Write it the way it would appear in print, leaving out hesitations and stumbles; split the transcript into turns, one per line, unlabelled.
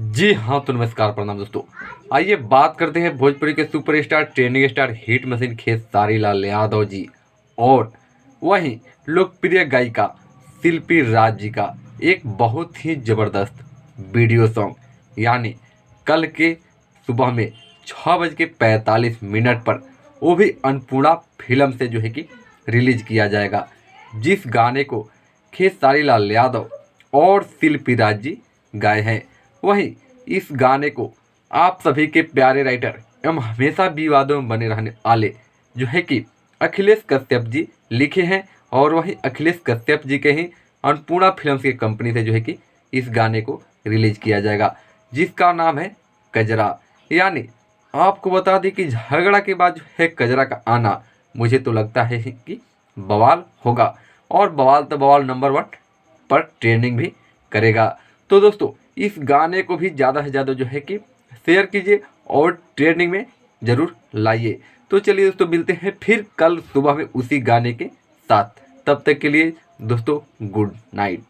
जी हाँ, तो नमस्कार प्रणाम दोस्तों। आइए बात करते हैं भोजपुरी के superstar trending star hit machine Khesari Lal Yadav ji और वहीं लोकप्रिय गायिका शिल्पी राज जी का एक बहुत ही ज़बरदस्त वीडियो सॉन्ग यानी कल के सुबह में 6:45 पर वो भी अन्नपूर्णा फिल्म से जो है कि रिलीज किया जाएगा, जिस गाने को खेसारी लाल यादव और शिल्पी राज जी गाए हैं। वहीं इस गाने को आप सभी के प्यारे राइटर एवं हमेशा विवादों में बने रहने वाले जो है कि अखिलेश कश्यप जी लिखे हैं और वहीं अखिलेश कश्यप जी के ही अन्नपूर्णा फिल्म्स की कंपनी से जो है कि इस गाने को रिलीज किया जाएगा, जिसका नाम है कजरा। यानी आपको बता दें कि झगड़ा के बाद जो है कजरा का आना, मुझे तो लगता है कि बवाल होगा और बवाल तो बवाल नंबर 1 पर ट्रेंडिंग भी करेगा। तो दोस्तों इस गाने को भी ज़्यादा से ज़्यादा जो है कि शेयर कीजिए और ट्रेंडिंग में ज़रूर लाइए। तो चलिए दोस्तों, मिलते हैं फिर कल सुबह में उसी गाने के साथ। तब तक के लिए दोस्तों गुड नाइट।